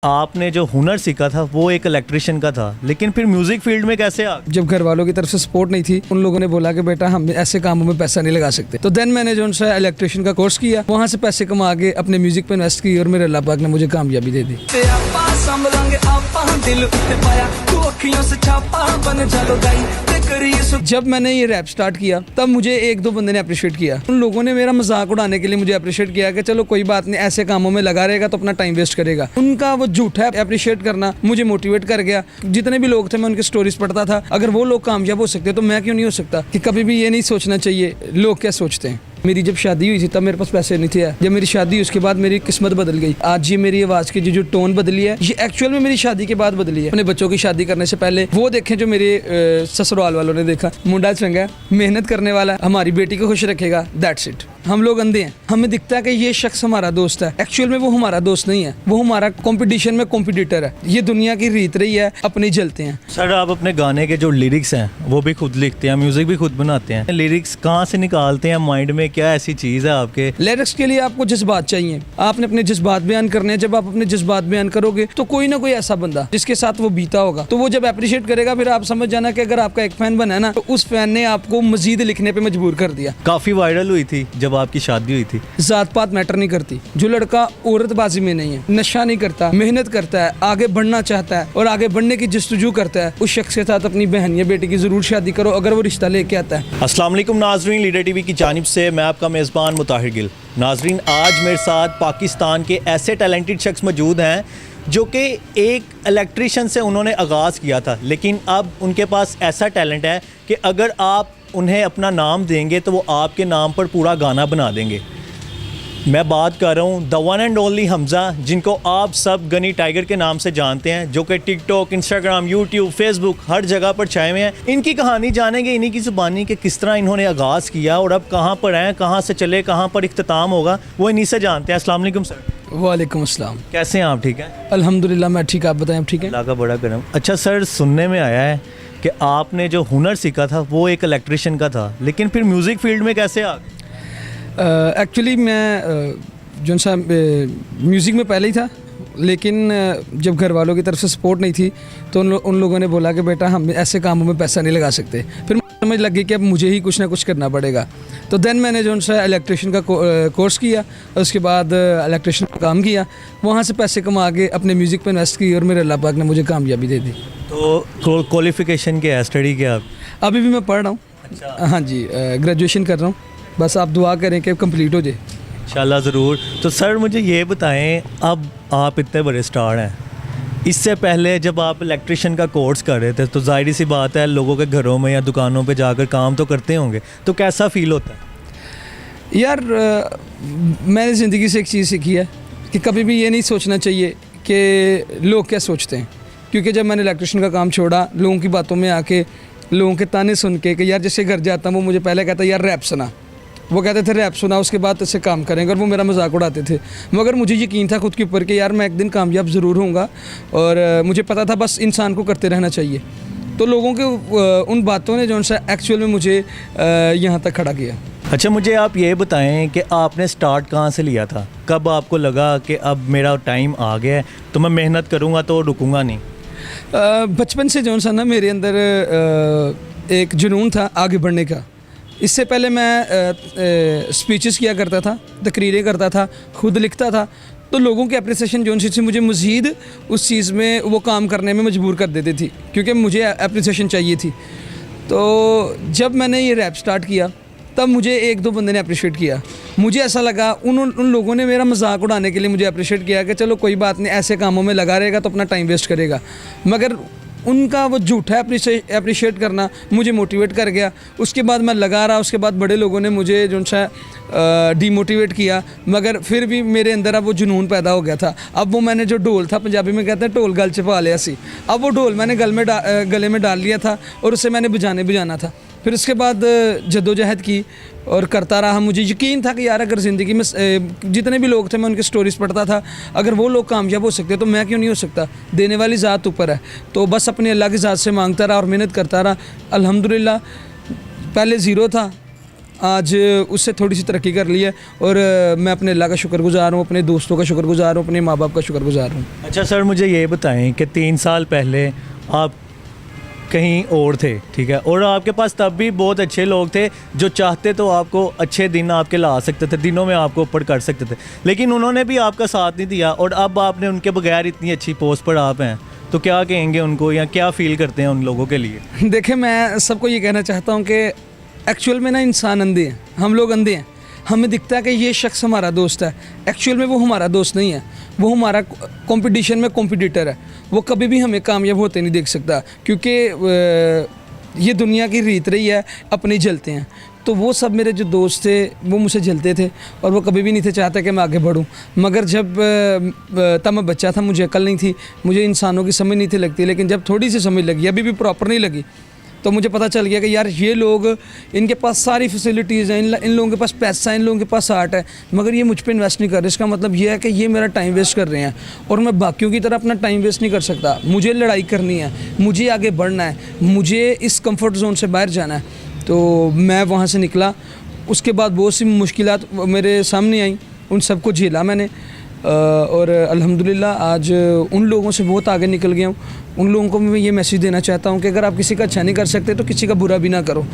आपने जो हुनर सीखा था वो एक इलेक्ट्रिशियन का था, लेकिन फिर म्यूजिक फील्ड में कैसे आ जब घर वालों की तरफ से सपोर्ट नहीं थी, उन लोगों ने बोला कि बेटा हम ऐसे कामों में पैसा नहीं लगा सकते। तो देन मैंने जो सा इलेक्ट्रिशियन का कोर्स किया, वहाँ से पैसे कमा के अपने म्यूजिक पे इन्वेस्ट की और मेरे अल्लाह पाक ने मुझे कामयाबी दे दी। जब मैंने ये रैप स्टार्ट किया तब मुझे एक दो बंदे ने अप्रिशिएट किया। उन लोगों ने मेरा मजाक उड़ाने के लिए मुझे अप्रिशिएट किया कि चलो कोई बात नहीं, ऐसे कामों में लगा रहेगा तो अपना टाइम वेस्ट करेगा। उनका वो झूठा अप्रिशिएट करना मुझे मोटिवेट कर गया। जितने भी लोग थे मैं उनके स्टोरीज पढ़ता था, अगर वो लोग कामयाब हो सकते तो मैं क्यों नहीं हो सकता। कि कभी भी ये नहीं सोचना चाहिए लोग क्या सोचते हैं। मेरी जब शादी हुई थी तब मेरे पास पैसे नहीं थे। जब मेरी शादी हुई उसके बाद मेरी किस्मत बदल गई। आज ये मेरी आवाज़ की जो टोन बदली है, ये एक्चुअल में मेरी शादी के बाद बदली है। अपने बच्चों की शादी करने से पहले वो देखें जो मेरे ससुराल वालों ने देखा, मुंडा चंगा है, मेहनत करने वाला, हमारी बेटी को खुश रखेगा, दैट्स इट। हम लोग अंधे हैं, हमें दिखता है कि ये शख्स हमारा दोस्त है, एक्चुअल में वो हमारा दोस्त नहीं है, वो हमारा कंपटीशन में कॉम्पिटिटर है। ये दुनिया की रीत रही है, अपने जलते हैं। सर, आप अपने गाने के जो लिरिक्स हैं वो भी खुद लिखते हैं, म्यूजिक भी खुद बनाते हैं, लिरिक्स कहाँ से निकालते हैं? माइंड में क्या ऐसी चीज़ है आपके? लिरिक्स के लिए आपको जज्बात चाहिए, आपने अपने जज्बात बयान करने हैं। जब आप अपने जज्बात बयान करोगे तो कोई ना कोई ऐसा बंदा जिसके साथ वो बीता होगा, तो वो जब अप्रिशिएट करेगा, फिर आप समझ जाना कि अगर आपका एक फैन बना है ना, तो उस फैन ने आपको मजीद लिखने पे मजबूर कर दिया। काफ़ी वायरल हुई थी जब आपकी शादी हुई थी। जात पात मैटर नहीं करती। जो लड़का औरतबाजी में नहीं है, नशा नहीं करता, मेहनत करता है, आगे बढ़ना चाहता है और आगे बढ़ने की जस्तजू करता है, उस शख्स के साथ अपनी बहन या बेटी की जरूर शादी करो अगर वो रिश्ता लेके आता है। अस्सलाम वालेकुम नाजरीन, लीडर टीवी की जानिब से मैं आपका मेज़बान मुताहिर गिल। नाजरीन, आज मेरे साथ पाकिस्तान के ऐसे टैलेंटेड शख्स मौजूद हैं जो कि एक इलेक्ट्रिशियन से उन्होंने आगाज़ किया था, लेकिन अब उनके पास ऐसा टैलेंट है कि अगर आप उन्हें अपना नाम देंगे तो वो आपके नाम पर पूरा गाना बना देंगे। मैं बात कर रहा हूँ the one and only Hamza, जिनको आप सब गनी टाइगर के नाम से जानते हैं, जो कि टिकटॉक, इंस्टाग्राम, यूट्यूब, फेसबुक हर जगह पर छाए हुए हैं। इनकी कहानी जानेंगे इन्हीं की ज़ुबानी कि किस तरह इन्होंने आगाज़ किया और अब कहाँ पर हैं, कहाँ से चले, कहाँ पर इख्तिताम होगा, वो इन्हीं से जानते हैं। अस्सलाम वालेकुम सर। वालेकुम अस्सलाम। कैसे हैं आप? ठीक है अल्हम्दुलिल्लाह, मैं ठीक। आप बताएं, आप ठीक है? अल्लाह का बड़ा करम। अच्छा सर, सुनने में आया है कि आपने जो हुनर सीखा था वो एक इलेक्ट्रिशियन का था, लेकिन फिर म्यूज़िक फील्ड में कैसे आ गए? एक्चुअली मैं जो सा म्यूज़िक में पहले ही था, लेकिन जब घर वालों की तरफ से सपोर्ट नहीं थी तो उन लोगों ने बोला कि बेटा हम ऐसे कामों में पैसा नहीं लगा सकते। फिर समझ लग गई कि अब मुझे ही कुछ ना कुछ करना पड़ेगा। तो देन मैंने जो सा इलेक्ट्रिशियन का कोर्स किया, उसके बाद इलेक्ट्रिशियन का काम किया, वहाँ से पैसे कमा के अपने म्यूज़िक पे इन्वेस्ट की और मेरे अल्लाह पाक ने मुझे कामयाबी दे दी। तो क्वालिफिकेशन क्या है, स्टडी क्या है? अभी भी मैं पढ़ रहा हूँ। अच्छा। हाँ जी, ग्रेजुएशन कर रहा हूँ। बस आप दुआ करें कि कंप्लीट हो जाए इंशाल्लाह ज़रूर। तो सर मुझे ये बताएं, अब आप इतने बड़े स्टार हैं, इससे पहले जब आप इलेक्ट्रिशियन का कोर्स कर रहे थे तो जाहिर सी बात है लोगों के घरों में या दुकानों पे जाकर काम तो करते होंगे, तो कैसा फ़ील होता है? यार, मैंने ज़िंदगी से एक चीज़ सीखी है कि कभी भी ये नहीं सोचना चाहिए कि लोग क्या सोचते हैं। क्योंकि जब मैंने इलेक्ट्रिशियन का काम छोड़ा, लोगों की बातों में आके, लोगों के ताने सुन के कि यार जैसे घर जाता हूँ वो मुझे पहले कहता यार रैप सुना, वो कहते थे रैप सुना, उसके बाद इससे काम करेंगे, और वो मेरा मजाक उड़ाते थे। मगर मुझे यकीन था खुद के ऊपर कि यार मैं एक दिन कामयाब ज़रूर होऊंगा, और मुझे पता था बस इंसान को करते रहना चाहिए। तो लोगों के उन बातों ने जो सा एक्चुअल में मुझे यहाँ तक खड़ा किया। अच्छा, मुझे आप ये बताएं कि आपने स्टार्ट कहाँ से लिया था? कब आपको लगा कि अब मेरा टाइम आ गया है तो मैं मेहनत करूँगा तो रुकूँगा नहीं? बचपन से जो सा ना मेरे अंदर एक जुनून था आगे बढ़ने का। इससे पहले मैं स्पीचेस किया करता था, तकरीरें करता था, खुद लिखता था। तो लोगों की अप्रिसिएशन जो सी मुझे मज़ीद उस चीज़ में वो काम करने में मजबूर कर देती थी, क्योंकि मुझे अप्रिसिएशन चाहिए थी। तो जब मैंने ये रैप स्टार्ट किया तब मुझे एक दो बंदे ने अप्रिशिएट किया। मुझे ऐसा लगा उन लोगों ने मेरा मजाक उड़ाने के लिए मुझे अप्रिशिएट किया कि चलो कोई बात नहीं, ऐसे कामों में लगा रहेगा तो अपना टाइम वेस्ट करेगा। मगर उनका वो झूठा अप्रिशिएट करना मुझे मोटिवेट कर गया। उसके बाद मैं लगा रहा, उसके बाद बड़े लोगों ने मुझे जो सा डीमोटिवेट किया, मगर फिर भी मेरे अंदर अब वो जुनून पैदा हो गया था। अब वो मैंने जो ढोल था, पंजाबी में कहते हैं ढोल गल च पा लिया सी, अब वो ढोल मैंने गले में डाल लिया था और उसे मैंने बजाना था। फिर उसके बाद जद्दोजहद की और करता रहा। मुझे यकीन था कि यार अगर ज़िंदगी में जितने भी लोग थे मैं उनके स्टोरीज़ पढ़ता था, अगर वो लोग कामयाब हो सकते तो मैं क्यों नहीं हो सकता। देने वाली ज़ात ऊपर है, तो बस अपनी अल्लाह की ज़ात से मांगता रहा और मेहनत करता रहा। अल्हम्दुलिल्लाह, पहले ज़ीरो था, आज उससे थोड़ी सी तरक्की कर ली है और मैं अपने अल्लाह का शुक्रगुजार हूँ, अपने दोस्तों का शुक्रगुजार हूँ, अपने माँ बाप का शुक्रगुजार हूँ। अच्छा सर, मुझे ये बताएं कि 3 साल पहले आप कहीं और थे, ठीक है, और आपके पास तब भी बहुत अच्छे लोग थे जो चाहते तो आपको अच्छे दिन आपके ला सकते थे, दिनों में आपको ऊपर कर सकते थे, लेकिन उन्होंने भी आपका साथ नहीं दिया और अब आपने उनके बगैर इतनी अच्छी पोस्ट पर आप हैं, तो क्या कहेंगे उनको या क्या फ़ील करते हैं उन लोगों के लिए? देखिए, मैं सबको ये कहना चाहता हूँ कि एक्चुअल में ना इंसान अंधे हैं, हम लोग अंधे हैं। हमें दिखता है कि ये शख्स हमारा दोस्त है, एक्चुअल में वो हमारा दोस्त नहीं है, वो हमारा कंपटीशन में कॉम्पिटिटर है। वो कभी भी हमें कामयाब होते नहीं देख सकता, क्योंकि ये दुनिया की रीत रही है, अपने जलते हैं। तो वो सब मेरे जो दोस्त थे वो मुझसे जलते थे और वो कभी भी नहीं थे चाहते कि मैं आगे बढ़ूं। मगर जब तब मैं बच्चा था, मुझे अकल नहीं थी, मुझे इंसानों की समझ नहीं थी लगती, लेकिन जब थोड़ी सी समझ लगी, अभी भी प्रॉपर नहीं लगी, तो मुझे पता चल गया कि यार ये लोग, इनके पास सारी फैसिलिटीज़ हैं, इन लोगों के पास पैसा है, इन लोगों के पास आर्ट है, मगर ये मुझ पे इन्वेस्ट नहीं कर रहे। इसका मतलब ये है कि ये मेरा टाइम वेस्ट कर रहे हैं और मैं बाकियों की तरह अपना टाइम वेस्ट नहीं कर सकता। मुझे लड़ाई करनी है, मुझे आगे बढ़ना है, मुझे इस कंफर्ट जोन से बाहर जाना है। तो मैं वहाँ से निकला, उसके बाद बहुत सी मुश्किलात मेरे सामने आई, उन सबको झेला मैंने और अल्हम्दुलिल्लाह आज उन लोगों से बहुत आगे निकल गया हूँ। उन लोगों को मैं ये मैसेज देना चाहता हूँ कि अगर आप किसी का अच्छा नहीं कर सकते तो किसी का बुरा भी ना करो।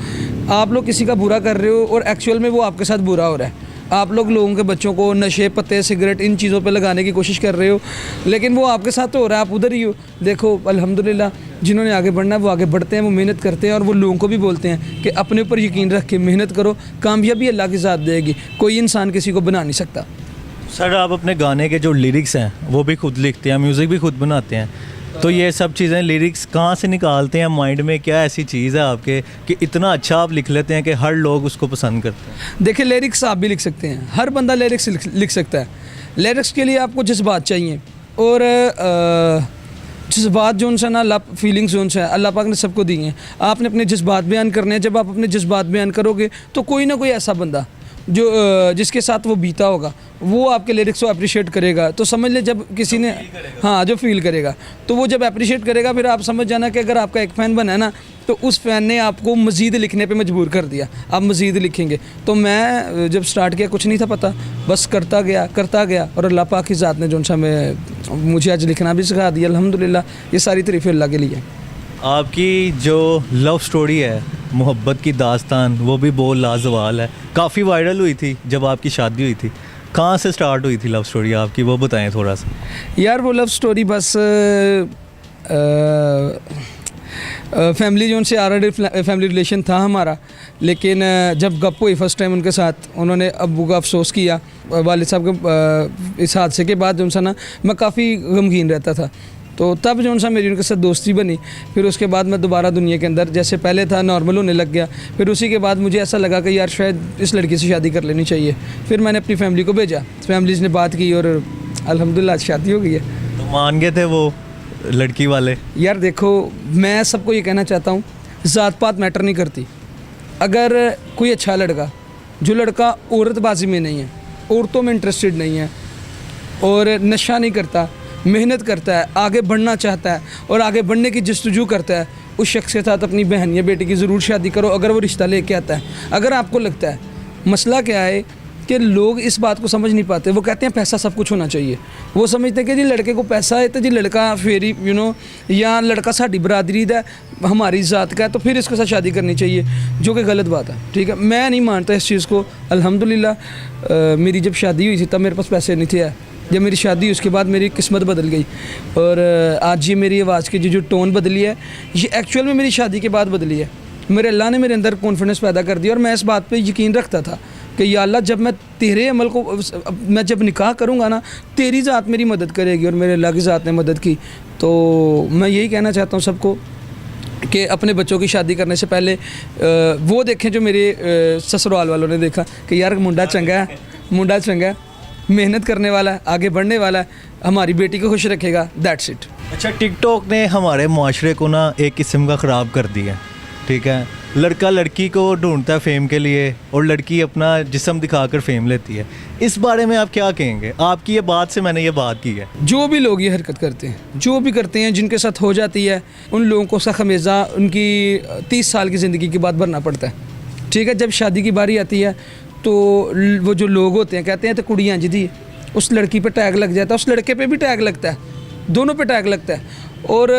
आप लोग किसी का बुरा कर रहे हो और एक्चुअल में वो आपके साथ बुरा हो रहा है। आप लोग लोगों के बच्चों को नशे, पत्ते, सिगरेट, इन चीज़ों पे लगाने की कोशिश कर रहे हो, लेकिन वो आपके साथ तो हो रहा है, आप उधर ही हो। देखो अल्हम्दुलिल्लाह जिन्होंने आगे बढ़ना है वो आगे बढ़ते हैं, वो मेहनत करते हैं और वो लोगों को भी बोलते हैं कि अपने ऊपर यकीन रख के मेहनत करो, कामयाबी अल्लाह के साथ देगी, कोई इंसान किसी को बना नहीं सकता। सर, आप अपने गाने के जो लिरिक्स हैं वो भी खुद लिखते हैं, म्यूज़िक भी खुद बनाते हैं, तो ये सब चीज़ें, लिरिक्स कहाँ से निकालते हैं? माइंड में क्या ऐसी चीज़ है आपके कि इतना अच्छा आप लिख लेते हैं कि हर लोग उसको पसंद करते हैं? देखिए, लिरिक्स आप भी लिख सकते हैं, हर बंदा लिरिक्स लिख सकता है। लिरिक्स के लिए आपको जज्बात चाहिए और जज्बात जो उनसे ना फीलिंग्स जो उनसे अल्लाह पाक ने सबको दी हैं। आपने अपने जज्बात बयान करने हैं। जब आप अपने जज्बात बयान करोगे तो कोई ना कोई ऐसा बंदा जो जिसके साथ वो बीता होगा वो आपके लिरिक्स को अप्रिशिएट करेगा। तो समझ ले, जब किसी ने, हाँ, जो फील करेगा, तो वो जब अप्रिशिएट करेगा, फिर आप समझ जाना कि अगर आपका एक फ़ैन बना है ना, तो उस फ़ैन ने आपको मज़ीद लिखने पे मजबूर कर दिया, आप मज़ीद लिखेंगे। तो मैं जब स्टार्ट किया कुछ नहीं था पता, बस करता गया और अल्लाह पाक की ज़ात ने जो सा मुझे आज लिखना भी सिखा दिया। अल्हम्दुलिल्लाह, ये सारी तारीफ़ें अल्लाह के लिए। आपकी जो लव स्टोरी है, मोहब्बत की दास्तान, वो भी बहुत लाजवाल है, काफ़ी वायरल हुई थी जब आपकी शादी हुई थी। कहाँ से स्टार्ट हुई थी लव स्टोरी आपकी, वो बताएं थोड़ा सा। यार वो लव स्टोरी बस फैमिली जो उनसे ऑलरेडी फैमिली रिलेशन था हमारा, लेकिन जब गप हुई फर्स्ट टाइम उनके साथ, उन्होंने अब्बू का अफसोस किया वालिद साहब के इस हादसे के बाद। जो सा ना मैं काफ़ी गमगीन रहता था, तो तब जो सा मेरी उनके साथ दोस्ती बनी। फिर उसके बाद मैं दोबारा दुनिया के अंदर जैसे पहले था नॉर्मल होने लग गया। फिर उसी के बाद मुझे ऐसा लगा कि यार शायद इस लड़की से शादी कर लेनी चाहिए। फिर मैंने अपनी फैमिली को भेजा, फैमिलीज़ ने बात की और अल्हम्दुलिल्लाह शादी हो गई है। तो मान गए थे वो लड़की वाले? यार देखो, मैं सबको ये कहना चाहता हूँ, ज़ात पात मैटर नहीं करती। अगर कोई अच्छा लड़का, जो लड़का औरतबाजी में नहीं है, औरतों में इंटरेस्टेड नहीं है और नशा नहीं करता, मेहनत करता है, आगे बढ़ना चाहता है और आगे बढ़ने की जस्तजू करता है, उस शख्स के साथ अपनी बहन या बेटी की ज़रूर शादी करो अगर वो रिश्ता लेके आता है। अगर आपको लगता है, मसला क्या है कि लोग इस बात को समझ नहीं पाते, वो कहते हैं पैसा सब कुछ होना चाहिए। वो समझते हैं कि जी लड़के को पैसा है तो जी लड़का फेरी या लड़का साड़ी बरादरी दा हमारी ज़ात का है तो फिर इसके साथ शादी करनी चाहिए, जो कि गलत बात है। ठीक है, मैं नहीं मानता इस चीज़ को। अल्हम्दुलिल्लाह मेरी जब शादी हुई थी तब मेरे पास पैसे नहीं थे। जब मेरी शादी उसके बाद मेरी किस्मत बदल गई और आज ये मेरी आवाज़ की जो टोन बदली है, ये एक्चुअल में मेरी शादी के बाद बदली है। मेरे अल्लाह ने मेरे अंदर कॉन्फिडेंस पैदा कर दिया और मैं इस बात पे यकीन रखता था कि या अल्लाह, जब मैं तेरे अमल को, मैं जब निकाह करूँगा ना, तेरी ज़ात मेरी मदद करेगी और मेरे अल्लाह की ज़ात ने मदद की। तो मैं यही कहना चाहता हूँ सबको कि अपने बच्चों की शादी करने से पहले वो देखें जो मेरे ससुराल वालों ने देखा कि यार मुंडा चंगा है, मेहनत करने वाला है, आगे बढ़ने वाला है, हमारी बेटी को खुश रखेगा, दैट्स इट। अच्छा, टिकटॉक ने हमारे माशरे को ना एक किस्म का ख़राब कर दिया, ठीक है। लड़का लड़की को ढूंढता है फेम के लिए और लड़की अपना जिस्म दिखाकर फेम लेती है। इस बारे में आप क्या कहेंगे? आपकी ये बात से मैंने ये बात की है, जो भी लोग ये हरकत करते हैं, जो भी करते हैं, जिनके साथ हो जाती है, उन लोगों को सख्त हमेशा उनकी 30 साल की ज़िंदगी की बात भरना पड़ता है। ठीक है, जब शादी की बारी आती है तो वो जो लोग होते हैं कहते हैं तो कुड़ियाँ जिदी है, उस लड़की पे टैग लग जाता है, उस लड़के पे भी टैग लगता है, दोनों पे टैग लगता है। और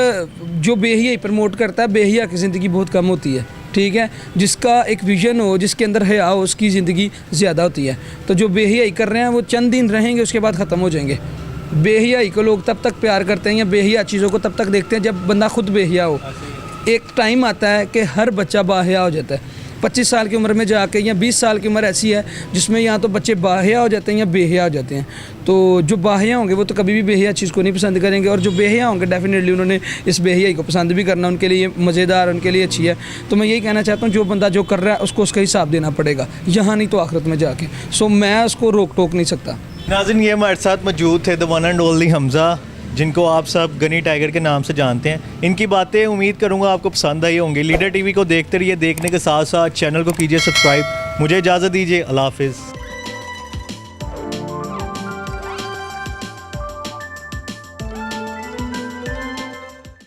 जो बेहिया प्रमोट करता है, बेहिया की ज़िंदगी बहुत कम होती है। ठीक है, जिसका एक विजन हो, जिसके अंदर हया हो, उसकी ज़िंदगी ज़्यादा होती है। तो जो बेहियाई कर रहे हैं वो चंद दिन रहेंगे, उसके बाद ख़त्म हो जाएंगे। बेहियाई को लोग तब तक प्यार करते हैं या बेहिया चीज़ों को तब तक देखते हैं जब बंदा खुद बेहिया हो। एक टाइम आता है कि हर बच्चा बाहिया हो जाता है। 25 साल की उम्र में जाके या 20 साल की उम्र ऐसी है जिसमें या तो बच्चे बाहिया हो जाते हैं या बेहिया हो जाते हैं। तो जो बाहिया होंगे वो तो कभी भी बेहिया चीज़ को नहीं पसंद करेंगे, और जो बेहिया होंगे डेफिनेटली उन्होंने इस बेहियाई को पसंद भी करना, उनके लिए मज़ेदार, उनके लिए अच्छी है। तो मैं यही कहना चाहता हूँ, जो बंदा जो कर रहा है उसको उसका हिसाब देना पड़ेगा, यहाँ नहीं तो आखिरत में जाके। सो मैं उसको रोक टोक नहीं सकता। नाज़रीन, ये हमारे साथ मौजूद थे the one and only Hamza, जिनको आप सब गनी टाइगर के नाम से जानते हैं। इनकी बातें उम्मीद करूंगा आपको पसंद आई होंगी। लीडर टीवी को देखते रहिए, देखने के साथ साथ चैनल को कीजिए सब्सक्राइब। मुझे इजाज़त दीजिए, अल्लाह हाफिज़।